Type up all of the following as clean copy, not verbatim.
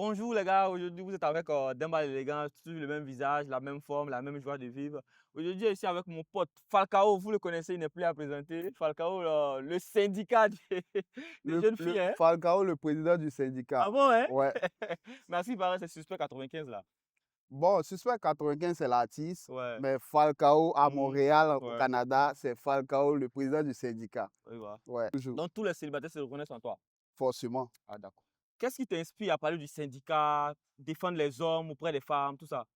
Bonjour les gars, aujourd'hui vous êtes avec Demba l'élégance, toujours le même visage, la même forme, la même joie de vivre. Aujourd'hui, je suis avec mon pote Falcao, vous le connaissez, il n'est plus à présenter. Falcao, le syndicat des jeunes Le filles, hein? Falcao, le président du Ah syndicat. bon, hein? Ouais. Merci, pareil, c'est Suspect 95 là. Bon, Suspect 95, c'est l'artiste, Ouais. mais Falcao à Mhm. Montréal, au Ouais. Canada, c'est Falcao, le président du syndicat. Oui, voilà. Ouais, toujours, Donc tous les célibataires se reconnaissent en toi. forcément. Ah d'accord. Qu'est-ce qui t'inspire à parler du syndicat, défendre les hommes auprès des femmes, tout ça?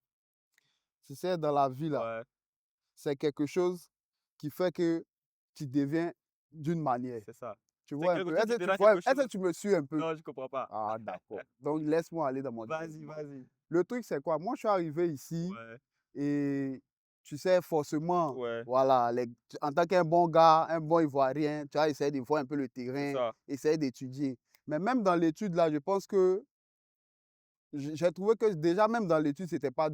Tu sais, dans la vie, là, Ouais, c'est quelque chose qui fait que tu deviens d'une manière. c'est ça. Tu C'est vois un quelque peu. chose qui te rend quelque Est-ce chose. que tu me suis un peu? Non, je comprends pas. Ah, d'accord. Donc, laisse-moi aller dans mon Vas-y, développement. vas-y. Le truc, c'est quoi? Moi, je suis arrivé ici Ouais, et tu sais, forcément, ouais, voilà, en tant qu'un bon gars, un bon Ivoirien, tu vas essayer de voir un peu le c'est terrain, ça. essayer d'étudier. Mais même dans l'étude, là, je pense que j'ai trouvé que déjà, même dans l'étude, c'était pas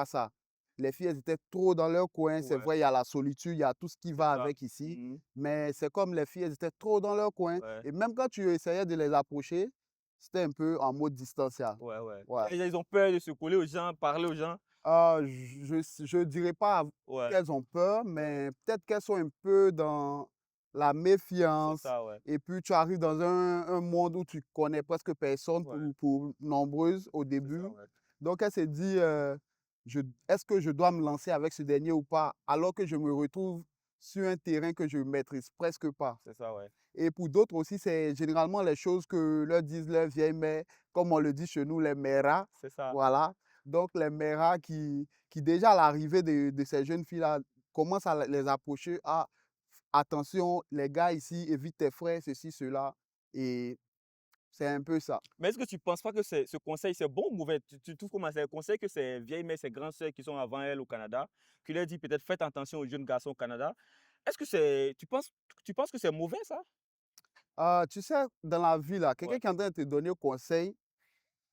ça. Les filles, elles étaient trop dans leur coin. C'est Ouais, vrai, il y a la solitude, il y a tout ce qui c'est va ça. avec ici. Mhm. Mais c'est comme les filles, elles étaient trop dans leur coin. Ouais, Et même quand tu essayais de les approcher, c'était un peu en mode distanciel. ouais, ouais. Ouais. Ils ont peur de se coller aux gens, parler aux gens. Je dirais pas Ouais, qu'elles ont peur, mais peut-être qu'elles sont un peu dans la c'est méfiance. ça, ouais. Et puis tu arrives dans un monde où tu connais presque personne Ouais, pour nombreuses au c'est ça, début. ouais. Donc elle s'est dit, est-ce que je dois me lancer avec ce dernier ou pas? Alors que je me retrouve sur un terrain que je maîtrise presque pas. C'est ça, ouais. Et pour d'autres aussi, c'est généralement les choses que leur disent leurs vieilles mères, comme on le dit chez nous, les méras. C'est ça. Voilà. Donc, les méras qui déjà à l'arrivée de ces jeunes filles-là, commencent à les approcher. Ah, attention, les gars ici, évite tes frères, ceci, cela. Et c'est un peu ça. Mais est-ce que tu penses pas que ce conseil, c'est bon ou mauvais? Tu trouves comment c'est un conseil que ces vieilles mères, ces grandes sœurs qui sont avant elles au Canada, qui leur dit peut-être faites attention aux jeunes garçons au Canada. Est-ce que tu penses que c'est mauvais ça? Ah, tu sais, dans la vie, là, quelqu'un Ouais, qui est en train de te donner un conseil,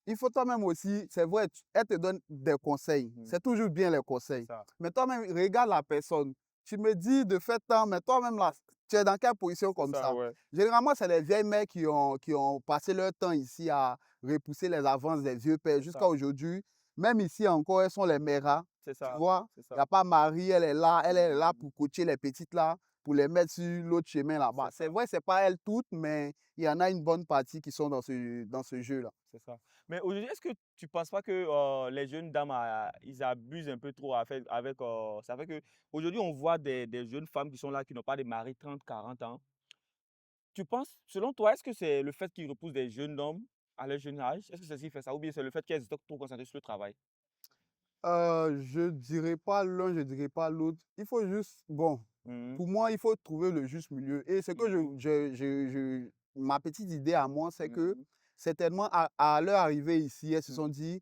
il faut toi-même aussi, c'est vrai, elle te donne des conseils. mhm, C'est toujours bien les c'est conseils. ça. Mais toi-même, regarde la personne. Tu me dis de faire tant, mais toi-même, là, tu es dans quelle position C'est comme ça, ça? ouais. Généralement, c'est les vieilles mères qui ont passé leur temps ici à repousser les avances des vieux pères C'est jusqu'à ça. aujourd'hui. Même ici encore, elles sont les méras. C'est Tu ça. vois? C'est Il n'y ça. a pas Marie, elle est là Mhm. pour coacher les petites là, pour les mettre sur l'autre chemin là-bas. C'est C'est ça. vrai, c'est pas elles toutes, mais il y en a une bonne partie qui sont dans ce jeu-là. C'est ça. Mais aujourd'hui, est-ce que tu ne penses pas que les jeunes dames, ils abusent un peu trop avec ça fait que aujourd'hui, on voit des jeunes femmes qui sont là, qui n'ont pas de mari 30, 40 ans. Tu penses, selon toi, est-ce que c'est le fait qu'ils repoussent des jeunes hommes à leur jeune âge? Est-ce que c'est ce qui fait ça? Ou bien c'est le fait qu'elles étaient trop concentrées sur le travail? Je dirais pas l'un, je dirais pas l'autre. Il faut juste, bon, Mhm, pour moi, il faut trouver le juste milieu. Et ce que mhm, ma petite idée à moi, c'est que mhm. certainement à leur arrivée ici, elles se sont Mhm. dit,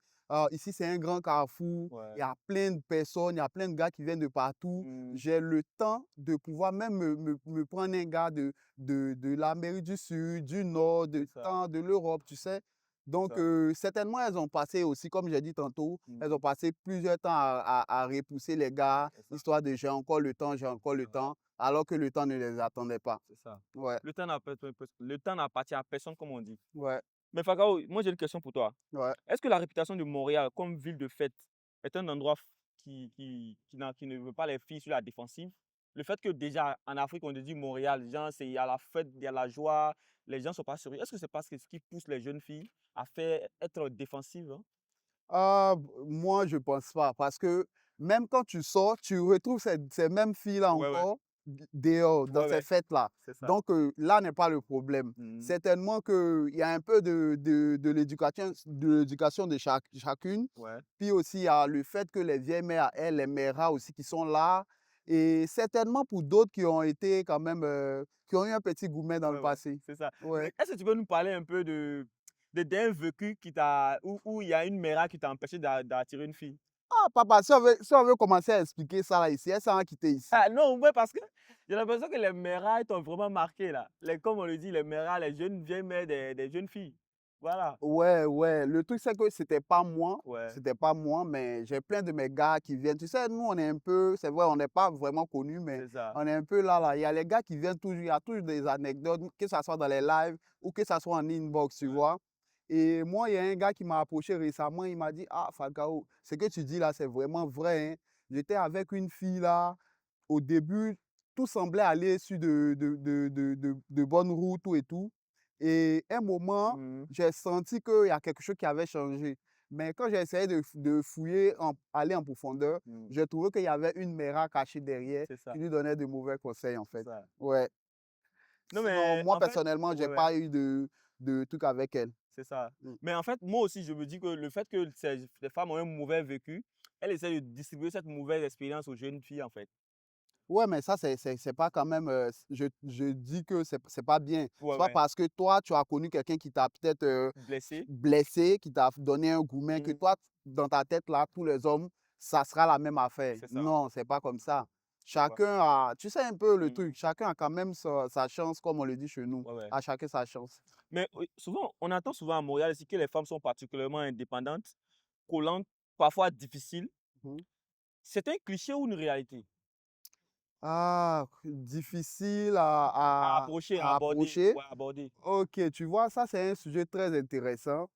ici c'est un grand carrefour, il Ouais. y a plein de personnes, il y a plein de gars qui viennent de partout. Mhm. J'ai le temps de pouvoir même me prendre un gars de l'Amérique du Sud, du Nord, C'est ça. de l'Europe, tu sais. C'est Donc, ça. certainement, elles ont passé aussi, comme j'ai dit tantôt, elles ont Mhm. passé plusieurs temps à repousser les gars, C'est ça. histoire de j'ai encore le C'est vrai. temps, alors que le temps ne les attendait pas. C'est ça. Ouais, Le temps n'appartient à personne, comme on dit. ouais, Mais Fakao, moi j'ai une question pour toi. ouais. Est-ce que la réputation de Montréal comme ville de fête est un endroit qui ne veut pas les filles sur la défensive? Le fait que déjà en Afrique, on te dit Montréal, les gens, il y a la fête, il y a la joie, les gens sont pas sérieux. Est-ce que c'est parce que ce qui pousse les jeunes filles à faire être défensives, hein? Moi, je pense pas, parce que même quand tu sors, tu retrouves ces mêmes filles-là Ouais, ouais. encore dehors, dans Ouais, ces ouais. fêtes-là. C'est ça. Donc, là n'est pas le problème. Mhm. Certainement qu'il y a un peu de l'éducation de chacune. Ouais, Puis aussi, il y a le fait que les vieilles mères, elles, les méras aussi qui sont là. Et certainement pour d'autres qui ont été quand même, qui ont eu un petit gourmet dans le ouais, ouais. passé. C'est ça. Ouais. Mais est-ce que tu peux nous parler un peu d'un vécu où il y a une mère qui t'a empêché d'attirer une fille? Ah, papa, si on veut commencer à expliquer ça là ici, elles sont quitter ici. Ah non, ouais, parce que j'ai l'impression que les mérailles t'ont vraiment marqué là. Comme on le dit, les mérailles, les jeunes vieilles mères des jeunes filles. Voilà. Ouais, ouais. Le truc, c'est que Ouais, c'était pas moi, mais j'ai plein de mes gars qui viennent. Tu sais, nous, on est un peu, c'est vrai, on n'est pas vraiment connus, mais c'est ça. on est un peu là, là. Il y a les gars qui viennent toujours, il y a toujours des anecdotes, que ce soit dans les lives ou que ce soit en inbox, tu Ouais, vois. Et moi, il y a un gars qui m'a approché récemment, il m'a dit, ah, Falcao, ce que tu dis là, c'est vraiment vrai, hein. J'étais avec une fille là, au début, tout semblait aller sur de bonnes routes, tout et tout. Et un moment, Mmh. j'ai senti qu'il y a quelque chose qui avait changé. Mais quand j'ai essayé de fouiller, aller en profondeur, Mmh. j'ai trouvé qu'il y avait une Mera cachée derrière C'est ça, qui lui donnait de mauvais conseils, en c'est fait. ça. Ouais. Non, Sinon, mais moi, en fait personnellement, j'ai ouais, ouais, pas eu de trucs avec elle. c'est ça. Mm. Mais en fait, moi aussi, je me dis que le fait que ces les femmes ont un mauvais vécu, elles essaient de distribuer cette mauvaise expérience aux jeunes filles, en fait. Ouais, mais ça, c'est pas quand même. Je dis que c'est pas bien. Ouais, C'est pas ouais. parce que toi, tu as connu quelqu'un qui t'a peut-être Blessées. blessé, qui t'a donné un gourmet, que Mmh. toi, dans ta tête, là, tous les hommes, ça sera la même affaire. C'est ça, Non, c'est pas comme ça. c'est ça. Chacun a, tu sais un peu le truc, Mmh. chacun a quand même sa chance, comme on le dit chez nous. Ouais, ouais. À chacun sa chance. Mais oui, souvent, on entend souvent à Montréal aussi que les femmes sont particulièrement indépendantes, collantes, parfois difficiles. Mhm. C'est un cliché ou une réalité? Ah, difficile À approcher, à à aborder, approcher. ouais, aborder. Ok, tu vois, ça c'est un sujet très intéressant,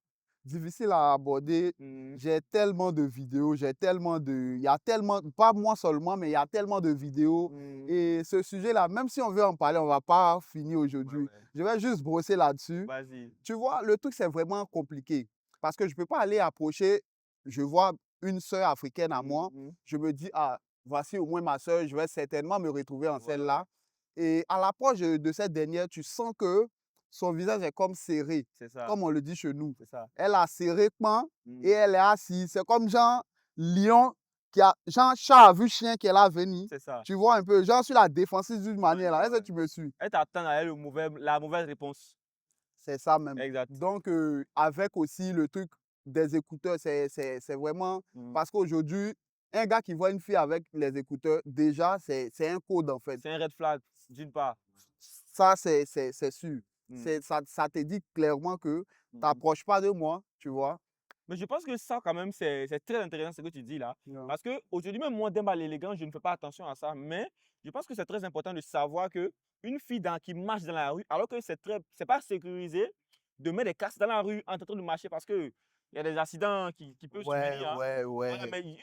difficile à aborder. Mmh. J'ai tellement de vidéos, j'ai tellement de... Il y a tellement, pas moi seulement, mais il y a tellement de vidéos. Mmh. Et ce sujet-là, même si on veut en parler, on va pas finir Ouais, aujourd'hui. ouais. Je vais juste brosser là-dessus. Vas-y. Tu vois, le truc, c'est vraiment compliqué. Parce que je ne peux pas aller approcher, je vois une sœur africaine à moi, Mmh. je me dis, ah, voici au moins ma sœur, je vais certainement me retrouver en Ouais, ouais. celle-là. Et à l'approche de cette dernière, tu sens que son visage est comme serré, C'est ça, comme on le dit chez nous. c'est ça. Elle a serré point et Mmh. elle est assise. C'est comme Jean Lion qui a, Jean chat a vu chien qui est là venir. C'est ça. Tu vois un peu, genre sur la défensive d'une Ouais, manière là. ouais, Est-ce que ouais. tu me suis? Elle t'attend à elle la mauvaise réponse. C'est ça même. Exact. Donc, avec aussi le truc des écouteurs, c'est vraiment... Mmh. Parce qu'aujourd'hui, un gars qui voit une fille avec les écouteurs, déjà, c'est un code en fait. C'est un red flag, d'une part. Ça, c'est sûr. Mmh. Ça te dit clairement que Mmh mh. t'approches pas de moi, tu vois. Mais je pense que ça, quand même, c'est très intéressant ce que tu dis là. Non. Parce qu'aujourd'hui, même moi, d'être à l'élégance, je ne fais pas attention à ça. Mais je pense que c'est très important de savoir que une fille qui marche dans la rue, alors que c'est pas sécurisé de mettre des casques dans la rue en train de marcher parce que il y a des accidents qui peuvent Ouais, survenir, hein. ouais, Voilà, ouais. mais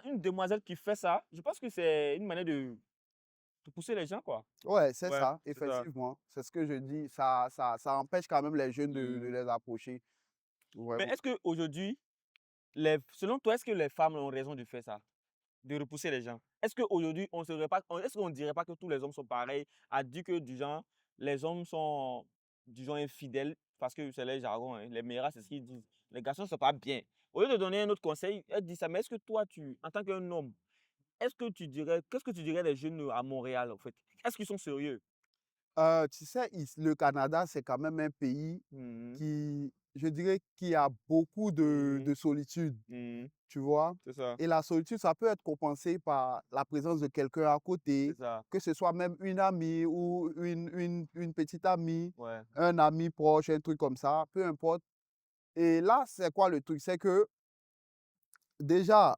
une demoiselle qui fait ça, je pense que c'est une manière de pousser les gens, quoi. Ouais, c'est Ouais, ça, c'est ça. effectivement. C'est ce que je dis. Ça empêche quand même les jeunes de Mmh. les approcher. Ouais. Mais est-ce qu'aujourd'hui, selon toi, est-ce que les femmes ont raison de faire ça? De repousser les gens? Est-ce qu'aujourd'hui, est-ce qu'on dirait pas que tous les hommes sont pareils, à dire que du genre, les hommes sont, disons, infidèles, parce que c'est les jargons, hein, les méras, c'est ce qu'ils disent. Les garçons ne sont pas bien. Au lieu de donner un autre conseil, elle dit ça, mais est-ce que toi, en tant qu'un homme, qu'est-ce que tu dirais des jeunes à Montréal, en fait? Est-ce qu'ils sont sérieux? Tu sais, le Canada, c'est quand même un pays Mhm, qui, je dirais, qui a beaucoup mhm, de solitude, mhm. tu vois. C'est ça, Et la solitude, ça peut être compensé par la présence de quelqu'un à c'est côté, ça. que ce soit même une amie ou une petite amie, Ouais. un ami proche, un truc comme ça, peu importe. Et là, c'est quoi le truc? C'est que déjà,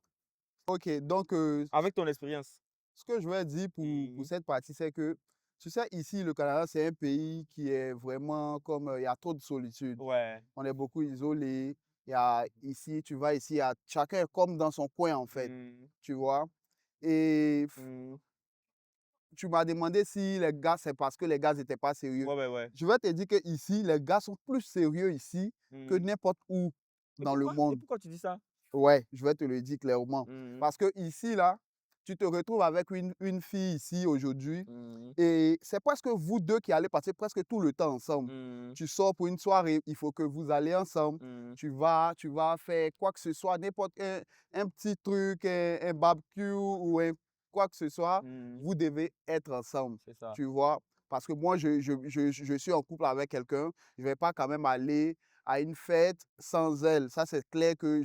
ok, donc Avec ton expérience. ce que je vais dire pour Mhm. cette partie, c'est que, tu sais, ici, le Canada, c'est un pays qui est vraiment comme, il y a trop de solitude. Ouais. On est beaucoup isolé. Il y a ici, tu vas ici, chacun est comme dans son coin, en fait, Mhm, tu vois. Et mhm. tu m'as demandé si les gars, c'est parce que les gars n'étaient pas sérieux. Ouais, ouais, ouais. Je vais te dire que ici, les gars sont plus sérieux ici que Mhm. n'importe où Et dans le pourquoi? Et monde. pourquoi tu dis ça? Ouais, je vais te le dire clairement. Mhm, Parce que ici, là, tu te retrouves avec une fille ici aujourd'hui mhm, et c'est presque vous deux qui allez passer presque tout le temps ensemble. mhm, Tu sors pour une soirée, il faut que vous allez ensemble. mhm, Tu vas faire quoi que ce soit, n'importe un petit truc, un barbecue ou quoi que ce soit, mhm. vous devez être ensemble. C'est ça. Tu vois? Parce que moi, je suis en couple avec quelqu'un, je ne vais pas quand même aller à une fête sans elle. Ça, c'est clair que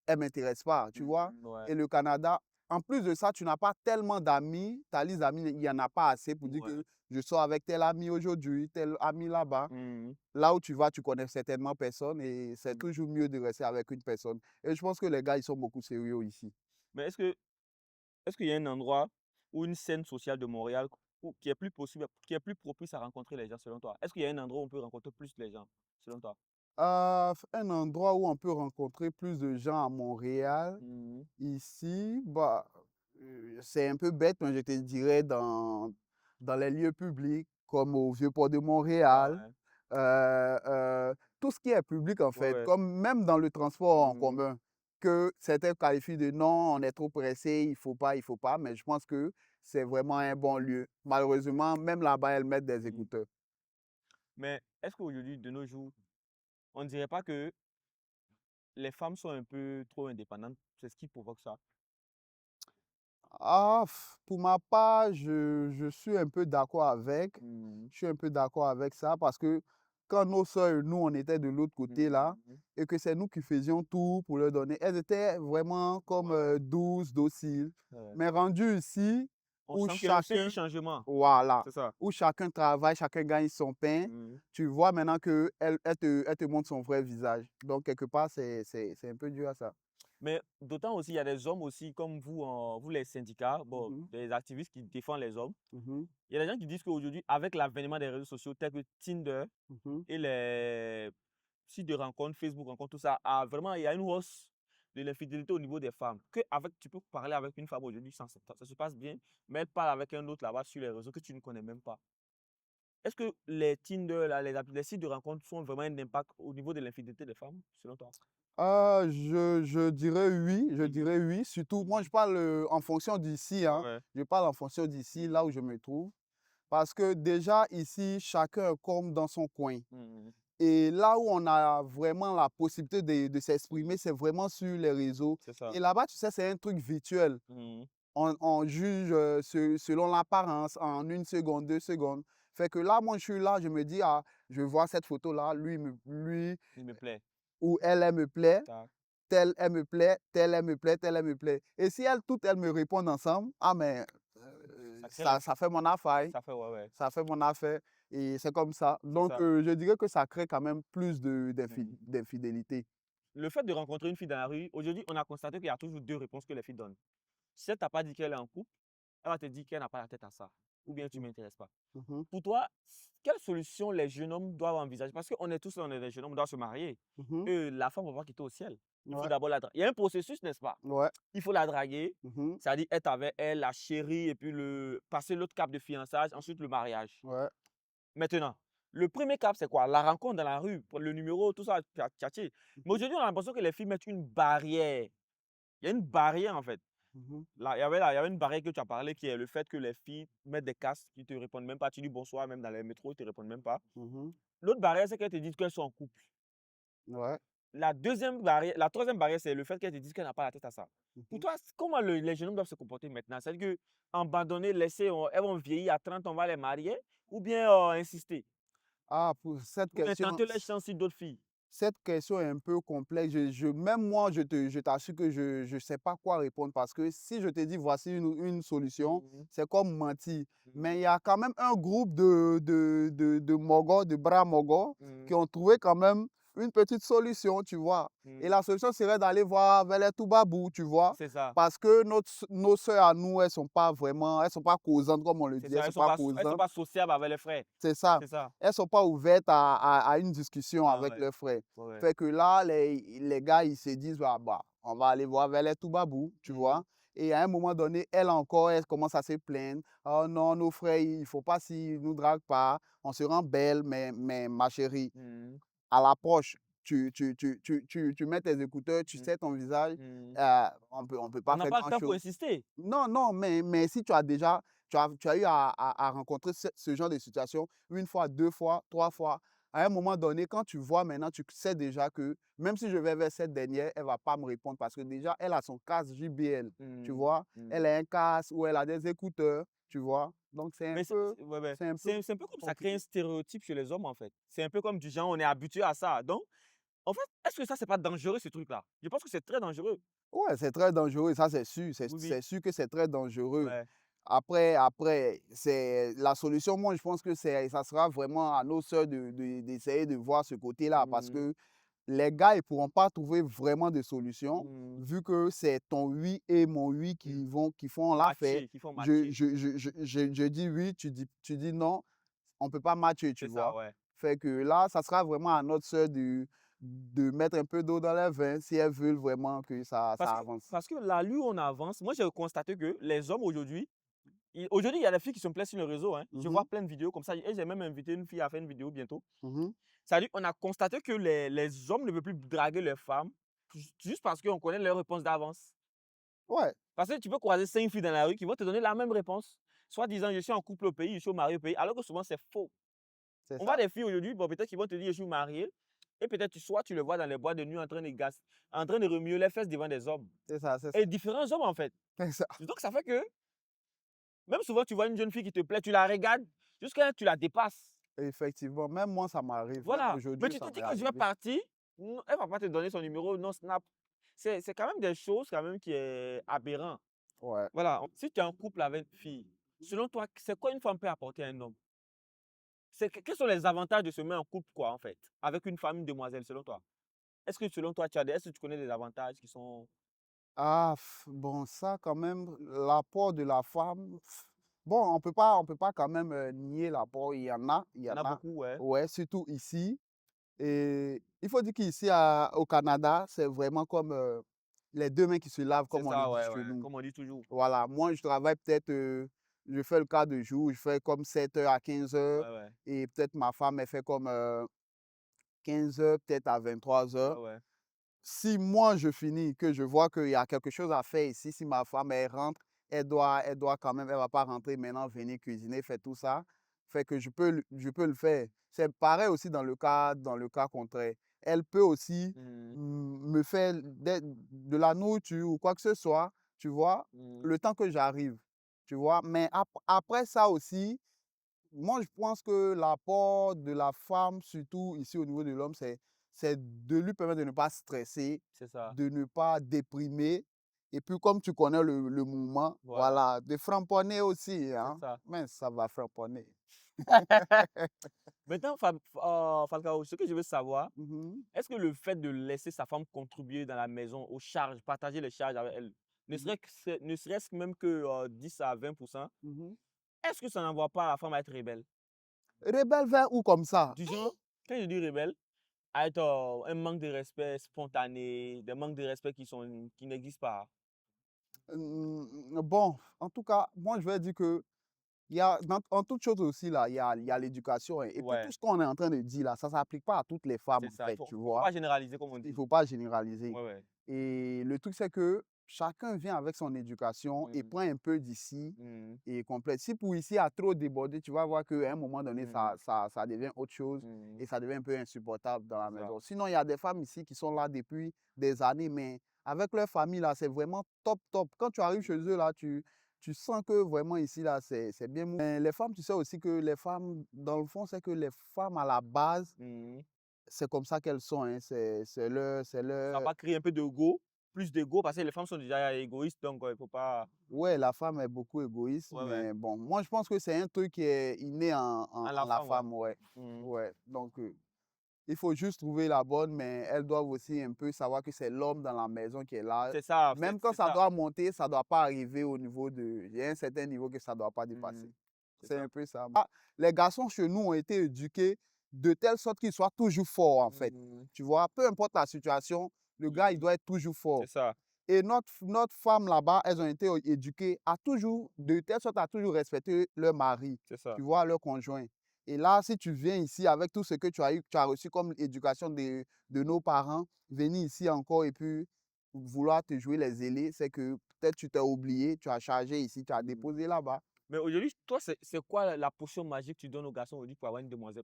elle ne m'intéresse pas, tu vois? Mhm, ouais, Et le Canada, en plus de ça, tu n'as pas tellement d'amis. Ta liste d'amis, il n'y en a pas assez pour dire ouais. que je sors avec tel ami aujourd'hui, tel ami là-bas. Mhm, Là où tu vas, tu connais certainement personne et c'est mhm. toujours mieux de rester avec une personne. Et je pense que les gars, ils sont beaucoup sérieux ici. Mais est-ce qu'il y a un endroit ou une scène sociale de Montréal qui est plus possible, qui est plus propice à rencontrer les gens selon toi? Est-ce qu'il y a un endroit où on peut rencontrer plus les gens selon toi? Un endroit où on peut rencontrer plus de gens à Montréal, Mmh. ici, bah, c'est un peu bête, mais je te dirais dans les lieux publics, comme au Vieux-Port de Ah Montréal, ouais. tout ce qui est public en Ouais, fait, ouais. comme même dans le transport en Mmh. commun, que certains qualifient de non, on est trop pressé, il faut pas, mais je pense que c'est vraiment un bon lieu. Malheureusement, même là-bas, elles mettent des Mmh. écouteurs. Mais est-ce qu'aujourd'hui, de nos jours, on ne dirait pas que les femmes sont un peu trop indépendantes? C'est ce qui provoque ça? Pour ma part, je suis un peu d'accord avec. Mmh. Je suis un peu d'accord avec ça parce que quand nos sœurs, nous, on était de l'autre côté là, Mmh. et que c'est nous qui faisions tout pour leur donner, elles étaient vraiment comme Ouais, ouais. douces, dociles. Ouais. Mais rendues ici, On où sent qu'il y a un petit chacun, changement. voilà, C'est ça. où chacun travaille, chacun gagne son pain, Mmh. tu vois maintenant que elle te montre son vrai visage. Donc, quelque part, c'est un peu dû à ça. Mais d'autant aussi, il y a des hommes aussi comme vous, vous les syndicats, bon, Mhm, des activistes qui défendent les hommes. mhm, Il y a des gens qui disent qu'aujourd'hui, avec l'avènement des réseaux sociaux tels que Tinder mhm. et les sites de rencontres, Facebook rencontres, tout ça, vraiment, il y a une hausse de l'infidélité au niveau des femmes. Tu peux parler avec une femme aujourd'hui, ça se passe bien, mais elle parle avec un autre là-bas sur les réseaux que tu ne connais même pas. Est-ce que les Tinder, là, les sites de rencontres font vraiment un impact au niveau de l'infidélité des femmes, selon toi? Je dirais oui, je Mhm, dirais oui. Surtout, moi, je mhm. parle en fonction d'ici, Ouais, hein. ouais. Je parle en fonction d'ici, là où je me trouve. Parce que déjà, ici, chacun est comme dans son coin. Mhm, Et là où on a vraiment la possibilité de s'exprimer, c'est vraiment sur les réseaux. c'est ça. Et là-bas, tu sais, c'est un truc virtuel. Mhm, On juge selon l'apparence en 1 seconde, 2 secondes. Fait que là, moi, je suis là, je me dis, ah, je vois cette photo-là, lui il me plaît. ou elle me plaît. Tac. Telle, elle me plaît, telle, elle me plaît, telle, elle me plaît. Et si elles toutes, elles me répondent ensemble, ah mais Ça crée la... ça fait mon affaire, Ça fait, ouais, ouais, ça fait mon affaire. Et c'est comme ça. c'est Donc, ça. je dirais que ça crée quand même plus Mhm. d'infidélité. Le fait de rencontrer une fille dans la rue, aujourd'hui, on a constaté qu'il y a toujours deux réponses que les filles donnent. Si elle t'a pas dit qu'elle est en couple, elle va te dire qu'elle n'a pas la tête à ça. Ou bien tu ne m'intéresses pas. Mhm, Pour toi, quelle solution les jeunes hommes doivent envisager? Parce qu'on est tous là, on est des jeunes hommes, on doit se marier. mhm, Et la femme ne va pas quitter au ciel. Il faut ouais, d'abord la draguer. Il y a un processus, n'est-ce pas? ouais, Il faut la draguer, mhm, c'est-à-dire être avec elle, la chérie, et puis passer l'autre cap de fiançage, ensuite le mariage. ouais. Maintenant, le premier cap, c'est quoi? La rencontre dans la rue, le numéro, tout ça, tchatcher. Mais Mhm, aujourd'hui, on a l'impression que les filles mettent une barrière. Il y a une barrière, en fait. mhm, Il y avait une barrière que tu as parlé qui est le fait que les filles mettent des casques qui ne te répondent même pas. Tu dis bonsoir, même dans les métros, ils ne te répondent même pas. mhm, L'autre barrière, c'est qu'elles te disent qu'elles sont en couple. ouais, La troisième barrière, c'est le fait qu'elles te disent qu'elle n'a pas la tête à ça. Pour mhm. toi, comment les jeunes hommes doivent se comporter maintenant? C'est-à-dire que abandonner, laisser, elles vont vieillir à 30, on va les marier, ou bien insister, Pour cette ou bien question, tenter leur chance sur d'autres filles. cette question est un peu complexe. Même moi, je t'assure que je ne sais pas quoi répondre parce que si je te dis voici une solution, Mhm, c'est comme mentir. mhm, Mais il y a quand même un groupe de mogos, de bras mogos, qui mhm, ont trouvé quand même une petite solution, tu vois. Et mhm. la solution serait d'aller voir vers les Toubabou, tu vois. C'est ça. Parce que nos sœurs à nous, elles sont pas causantes, comme on le C'est dit, elles ça. sont pas Elles sont causantes. pas sociables avec les frères. C'est ça. C'est ça. Elles sont pas ouvertes à une discussion Ah avec ouais. leurs frères. Ouais, ouais. Fait que là, les gars, ils se disent, on va aller voir vers les Toubabou, tu Mhm, vois. Et à un moment donné, elle encore, elle commence à se plaindre. Oh non, nos frères, il faut pas s'ils nous draguent pas. On se rend belle, mais ma chérie, mhm, à l'approche, tu mets tes écouteurs, tu mhm, sais ton visage. mhm. On peut On pas n'a faire pas le temps pour grand-chose. insister. Non, non, mais si tu as déjà, tu as eu à rencontrer ce genre de situation une fois, 2 fois, 3 fois, à un moment donné, quand tu vois maintenant, tu sais déjà que même si je vais vers cette dernière, elle ne va pas me répondre parce que déjà, elle a son casque JBL, tu Mhm, vois. Elle mhm. a un casque ou elle a des écouteurs, tu vois. Donc, Mais ouais, ouais. c'est un peu C'est un peu comme ça crée un compliqué. stéréotype chez les hommes, en fait. C'est un peu comme du genre, on est habitué à ça. Donc, en fait, est-ce que ça, c'est pas dangereux, ce truc-là? Je pense que c'est très dangereux. Ouais, c'est très dangereux, ça c'est sûr. Oui, oui. C'est sûr que c'est très dangereux. Ouais. Après, c'est la solution, moi je pense que ça sera vraiment à nos sœurs d'essayer de voir ce côté-là parce Mhm, que les gars, ils ne pourront pas trouver vraiment de solution mhm, vu que c'est ton oui et mon oui mhm. qui font l'affaire. Matcher, qui font matcher. Je dis oui, tu dis non, on ne peut pas matcher, tu C'est ça, vois. ouais. Fait que là, ça sera vraiment à notre sœur de mettre un peu d'eau dans leur vin si elles veulent vraiment que Parce ça que avance. parce que là, lui, on avance. Moi, j'ai constaté que les hommes aujourd'hui, aujourd'hui, il y a des filles qui se plaisent sur le réseau, hein. Je vois Mhm, plein de vidéos comme ça et j'ai même invité une fille à faire une vidéo bientôt. mhm. Ça dit, on a constaté que les hommes ne veulent plus draguer leurs femmes juste parce qu'on connaît leur réponse d'avance. Ouais, Parce que tu peux croiser 5 filles dans la rue qui vont te donner la même réponse. Soit disant, je suis en couple au pays, je suis marié au pays, alors que souvent c'est faux. c'est On voit ça. des filles aujourd'hui, bon, peut-être qu'ils vont te dire, je suis marié, et peut-être soit tu le vois dans les boîtes de nuit en train de remuer les fesses devant des hommes. C'est ça, c'est ça. Et différents hommes, en fait. C'est ça. Donc, ça fait que, même souvent, tu vois une jeune fille qui te plaît, tu la regardes, jusqu'à tu la dépasses. Effectivement, même moi, ça m'arrive. Même Voilà. Mais aujourd'hui, tu te ça dis m'est que je vais arrivé. partir, non, elle va pas te donner son numéro, non Snap. C'est quand même des choses quand même qui est aberrant. Ouais. Voilà. Si tu es en couple avec une fille, selon toi, c'est quoi une femme peut apporter à un homme? Quels sont les avantages de se mettre en couple, quoi, en fait, avec une femme, une demoiselle, selon toi? Est-ce que selon toi, est-ce que tu connais des avantages qui sont. Ah, bon, ça, quand même, l'apport de la femme, bon, on peut pas quand même nier l'apport. Il Il y y en en a a. beaucoup, ouais. Ouais, surtout ici. Et il faut dire qu'ici, au Canada, c'est vraiment comme les deux mains qui se lavent, C'est comme on le ça, dit ouais, chez ouais. nous. Comme on dit toujours. Voilà, moi, je travaille peut-être, je fais le quart de jour, je fais comme 7 heures à 15 heures. Ouais, ouais. Et peut-être ma femme, elle fait comme 15 heures, peut-être à 23 Ouais, heures. ouais. Si moi, je finis, que je vois qu'il y a quelque chose à faire ici, si ma femme, elle rentre, elle doit quand même, elle va pas rentrer maintenant, venir cuisiner, faire tout ça, fait que je peux le faire. C'est pareil aussi dans le cas contraire. Elle peut aussi Mmh. me faire de la nourriture ou quoi que ce soit, tu vois, Mmh. le temps que j'arrive, tu vois. Mais après ça aussi, moi, je pense que l'apport de la femme, surtout ici au niveau de l'homme, c'est de lui permettre de ne pas stresser, C'est ça. de ne pas déprimer. Et puis, comme tu connais le mouvement, Voilà, voilà, de framponner aussi, c'est hein. ça. Mais ça va framponner. Maintenant, Falcao, ce que je veux savoir, Mhm, est-ce que le fait de laisser sa femme contribuer dans la maison aux charges, partager les charges avec elle, mhm, ne serait-ce que même que 10 à 20, mhm. est-ce que ça n'envoie pas la femme à être rebelle? Rebelle vers où comme ça? Du genre, quand je dis rebelle, à être un manque de respect spontané, des manques de respect qui n'existent pas. Bon, en tout cas, moi, je vais dire que il y a, en toute chose aussi, là, il y a l'éducation. Et puis, tout Ouais, ce qu'on est en train de dire, là, ça ne s'applique pas à toutes les femmes, c'est en ça. fait, tu Il faut vois. pas généraliser comme on Il ne dit. faut pas généraliser. Ouais, ouais. Et le truc, c'est que chacun vient avec son éducation et Mmh, prend un peu d'ici mmh, et complète. Si pour ici a trop débordé, tu vas voir qu'à un moment donné, mmh, ça devient autre chose mmh. et ça devient un peu insupportable dans la C'est ça. maison. Sinon, il y a des femmes ici qui sont là depuis des années, mais avec leur famille, là, c'est vraiment top, top. Quand tu arrives chez eux, là, tu sens que vraiment ici, là, c'est bien mou. Mais les femmes, tu sais aussi que les femmes, dans le fond, c'est que les femmes, à la base, Mmh. c'est comme ça qu'elles sont, hein. C'est Ça leur, va créer un peu d'ego, plus d'ego parce que les femmes sont déjà égoïstes, donc il faut pas. ouais, la femme est beaucoup égoïste, Ouais, ouais. mais bon, moi je pense que c'est un truc qui est inné À en la la femme, ouais. femme, ouais. Mmh. Ouais. Donc, il faut juste trouver la bonne, mais elles doivent aussi un peu savoir que c'est l'homme dans la maison qui est là. C'est ça, Même quand c'est ça ça. doit monter, ça ne doit pas arriver au niveau de. Il y a un certain niveau que ça ne doit pas Mmh. dépasser. C'est C'est ça. un peu ça. Ah, les garçons chez nous ont été éduqués de telle sorte qu'ils soient toujours forts, en fait. Mmh. Tu vois, peu importe la situation, le gars, il doit être toujours fort. C'est ça, Et notre femme là-bas, elles ont été éduquées à toujours, de telle sorte à toujours respecter leur mari, c'est ça. tu vois, leur conjoint. Et là, si tu viens ici avec tout ce que tu as eu, tu as reçu comme éducation de nos parents, venir ici encore et puis vouloir te jouer les ailés, c'est que peut-être tu t'es oublié, tu as chargé ici, tu as Mmh. déposé là-bas. Mais aujourd'hui, toi, c'est quoi la potion magique que tu donnes aux garçons aujourd'hui pour avoir une demoiselle?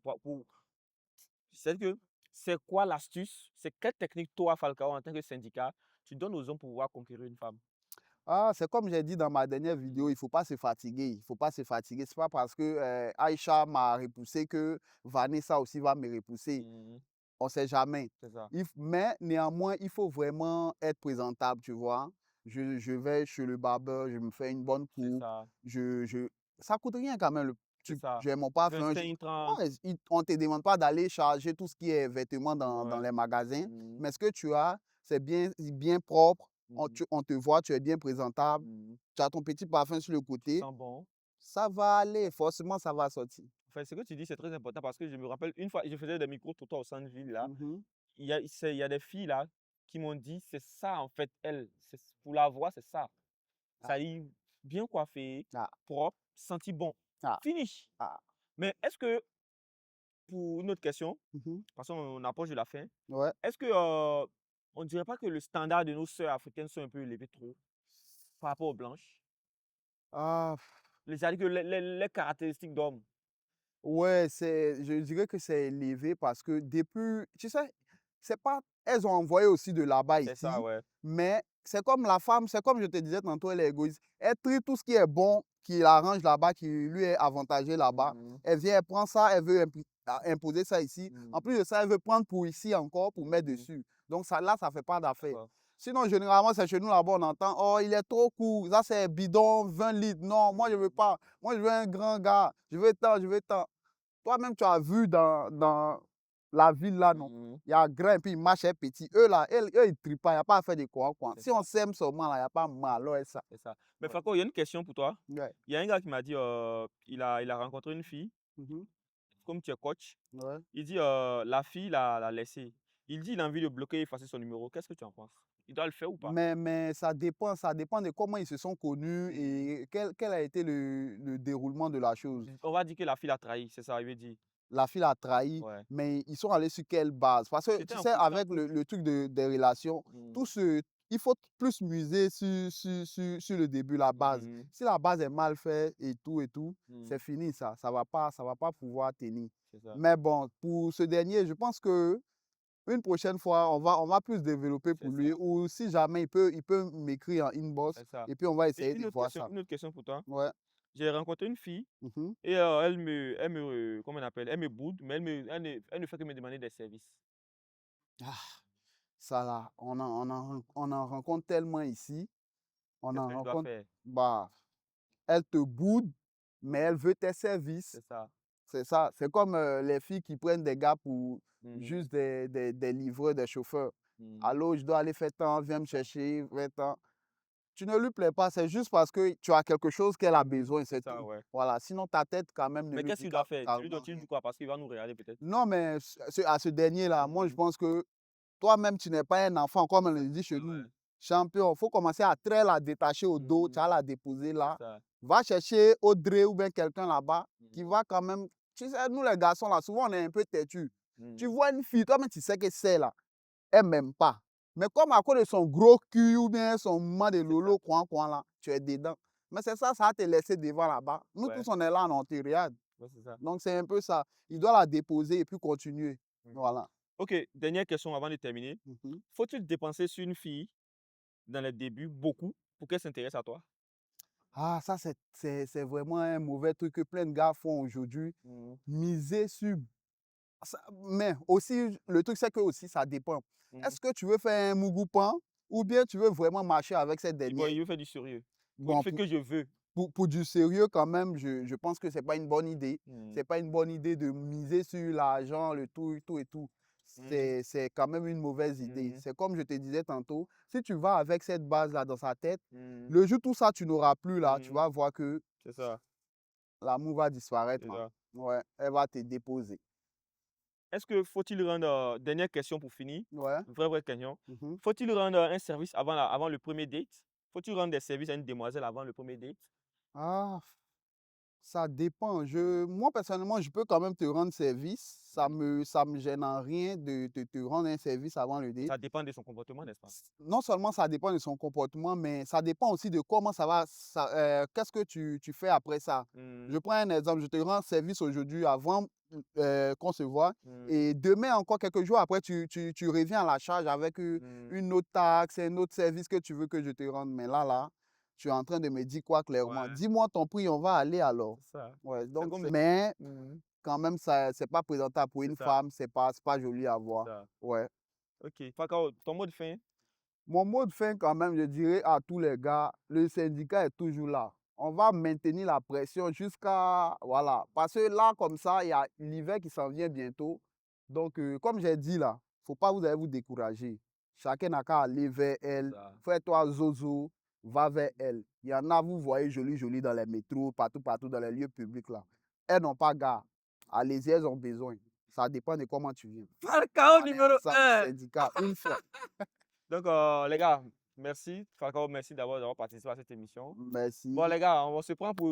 C'est que c'est quoi l'astuce? C'est quelle technique, toi, Falcao, en tant que syndicat, tu donnes aux hommes pour pouvoir conquérir une femme? Ah, c'est comme j'ai dit dans ma dernière Mmh. vidéo, il ne faut pas se fatiguer. Il ne faut pas se fatiguer. Ce n'est pas parce que Aïcha m'a repoussé que Vanessa aussi va me repousser. Mmh. On ne sait jamais. C'est ça, Mais néanmoins, il faut vraiment être présentable, tu vois. Je vais chez le barbeur, je me fais une bonne c'est coupe. ça, Ça coûte rien quand même. c'est ça. J'ai mon parfum. 25, 30. Ouais, on ne te demande pas d'aller charger tout ce qui est vêtements dans Ouais. les magasins. Mmh. Mais ce que tu as, c'est bien propre. Mmh. On te voit, tu es bien présentable. Mmh. Tu as ton petit parfum sur le Tu côté. sens bon. Ça va aller, forcément, ça va sortir. Enfin, ce que tu dis, c'est très important parce que je me rappelle, une fois, je faisais des micros-trottoirs au centre-ville, là. Mhm, il y a des filles là qui m'ont dit, c'est ça en fait, elle. Pour la voir, c'est ça. Ah, Ça dit bien coiffé, ah, propre, senti bon. ah, Fini. ah. Mais est-ce que, pour une autre question, Mhm. parce qu'on approche de la fin, Ouais. est-ce que on dirait pas que le standard de nos sœurs africaines sont un peu élevés trop par rapport aux blanches? Ah, C'est-à-dire que les caractéristiques d'homme, ouais, je dirais que c'est élevé parce que depuis, tu sais, c'est pas, elles ont envoyé aussi de là-bas c'est ça, ici, ouais. mais c'est comme la femme, c'est comme je te disais tantôt, elle est égoïste. Elle trie tout ce qui est bon, qui l'arrange là-bas, qui lui est avantageux là-bas. Mhm, Elle vient, elle prend ça, elle veut imposer ça ici. En mhm, plus de ça, elle veut prendre pour ici encore, pour mettre mhm. dessus. Donc ça, là, ça fait pas d'affaire. D'accord. Sinon, généralement, c'est chez nous là-bas, on entend, oh, il est trop court, ça c'est bidon, 20 litres. Non, moi, je veux pas. Moi, je veux un grand gars. Je veux tant, je veux tant. Toi-même, tu as vu dans la ville là, non? Mhm, Il y a grand, puis il marche un petit. Eux là, eux, ils tripent pas, il n'y a pas à faire de quoi. c'est Si on ça, s'aime seulement là, il n'y a pas mal. Ouais, ça. c'est ça. Mais Ouais. Franco, il y a une question pour toi. Ouais. Il y a un gars qui m'a dit, il a rencontré une fille, Mhm. comme tu es coach. Ouais. Il dit, la fille l'a laissé. Il dit, il a envie de bloquer et effacer son numéro. Qu'est-ce que tu en penses? Il doit le faire ou pas? Mais ça dépend de comment ils se sont connus Mhm. et quel a été le déroulement de la chose. On va dire que la fille l'a trahi, c'est ça, il veut dire. La fille a trahi, Ouais. mais ils sont allés sur quelle base? Parce que C'était tu un sais, coup, c'était un avec couple. le truc des relations, Mhm. tout ce, il faut plus miser sur le début, la base. Mhm. Si la base est mal faite et tout, c'est Mhm. fini ça. Ça va pas pouvoir tenir. C'est ça, Mais bon, pour ce dernier, je pense que une prochaine fois, on va plus développer pour c'est lui. ça, Ou si jamais il peut m'écrire en inbox c'est ça. et puis on va Et essayer de voir ça. une autre question pour toi. Ouais. J'ai rencontré une fille Mhm. et comment on appelle, elle me boude, mais elle ne fait que me demander des services. Ah, ça là, on en rencontre tellement ici. On Qu'est-ce en que je dois rencontre, faire? bah, elle te boude, mais elle veut tes services. C'est ça. C'est ça. C'est comme les filles qui prennent des gars pour Mhm. juste des livreurs, des chauffeurs. Mhm. Allô, je dois aller faire tant, viens me C'est ça. chercher, fais tant. Tu ne lui plais pas, c'est juste parce que tu as quelque chose qu'elle a Mhm. besoin, C'est c'est ça, tout. ouais. Voilà. Sinon, ta tête, quand même, ne Mais lui qu'est-ce dit qu'il doit faire? Tu lui carrément dois-tu rien. dire quoi? Parce qu'il va nous regarder peut-être. Non, mais à ce dernier-là, moi, je Mhm. pense que toi-même, tu n'es pas un enfant, comme on C'est le dit chez ça, nous. ouais. Champion, il faut commencer à très la détacher au dos, tu Mhm. vas la déposer C'est là. ça. Va chercher Audrey ou bien quelqu'un là-bas qui Mhm. va quand même. Tu sais, nous les garçons là, souvent on est un peu têtus. Tu Mhm. vois une fille, toi-même tu sais que c'est là, elle m'aime pas. Mais comme à cause de son gros cul ou bien son moment de C'est ça. lolo, coin là, tu es dedans. Mais c'est ça, ça va te laisser devant là-bas. Nous Ouais. tous on est là, on te regarde. Ouais, c'est ça. Donc c'est un peu ça. Il doit la déposer et puis continuer. Mhm. Voilà. Ok, dernière question avant de terminer. Mhm. Faut-il dépenser sur une fille dans les débuts beaucoup pour qu'elle s'intéresse à toi? Ah, ça, c'est vraiment un mauvais truc que plein de gars font aujourd'hui. Mhm. Miser sur mais aussi, le truc, c'est que aussi, ça dépend. Mhm. Est-ce que tu veux faire un Mugupan ou bien tu veux vraiment marcher avec cette dernière? Il veut faire du sérieux. Il Bon, fait que je veux. pour du sérieux, quand même, je pense que c'est pas une bonne idée. Mhm. C'est pas une bonne idée de miser sur l'argent, le tout, tout et tout. Mhm. C'est quand même une mauvaise idée. Mhm. C'est comme je te disais tantôt, si tu vas avec cette base-là dans sa tête, Mhm. le jour tout ça, tu n'auras plus là, tu Mhm. vas voir que C'est ça. l'amour va disparaître, C'est hein. ça. Ouais, elle va te déposer. Est-ce que faut-il rendre, dernière question pour finir, Ouais. vraie question. Mhm. Faut-il rendre un service avant le premier date? Faut-il rendre des services à une demoiselle avant le premier date? Ah, ça dépend. Moi, personnellement, je peux quand même te rendre service. Mhm. Ça me gêne en rien de te rendre un service avant le date. Ça dépend de son comportement, n'est-ce pas? Non seulement ça dépend de son comportement, mais ça dépend aussi de comment ça va. Qu'est-ce que tu fais après ça? Je Mhm. prends un exemple. Je te rends service aujourd'hui avant qu'on se voit. Mhm. Et demain, encore quelques jours après, tu reviens à la charge avec Mhm. une autre taxe, un autre service que tu veux que je te rende. Mais là, tu es en train de me dire quoi clairement? Ouais, Dis-moi ton prix, on va aller alors. c'est ça. Ouais, C'est donc, comme des mais mhm. quand même, ça, c'est pas présentable pour C'est une ça, femme, c'est pas joli à c'est voir. ça. Ouais. OK. Fakao, ton mot de fin? Mon mot de fin, quand même, je dirais à tous les gars, le syndicat est toujours là. On va maintenir la pression jusqu'à... Voilà. Parce que là, comme ça, il y a l'hiver qui s'en vient bientôt. Donc, comme j'ai dit là, faut pas vous allez vous décourager. Chacun n'a qu'à aller vers C'est elle. ça. Fais-toi zozo, va vers elle. Il y en a, vous voyez, joli, joli dans les métros, partout, partout, dans les lieux publics là. Elles n'ont pas gars. Allez-y, elles ont besoin. Ça dépend de comment tu viens. Falcao On est numéro ensemble, 1. syndicat, une fois. Donc, les gars, merci. Falcao, merci d'avoir participé à cette émission. Bon, Merci. les gars, on se prend pour,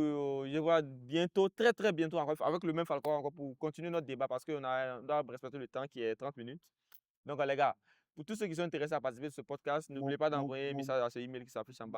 je vois, bientôt, très, très bientôt, encore, avec le même Falcao, encore pour continuer notre débat parce qu'on on doit respecter le temps qui est 30 minutes. Donc, les gars, pour tous ceux qui sont intéressés à participer à ce podcast, Mon, n'oubliez pas mon, d'envoyer un mon, message à ce email qui s'affiche en bas.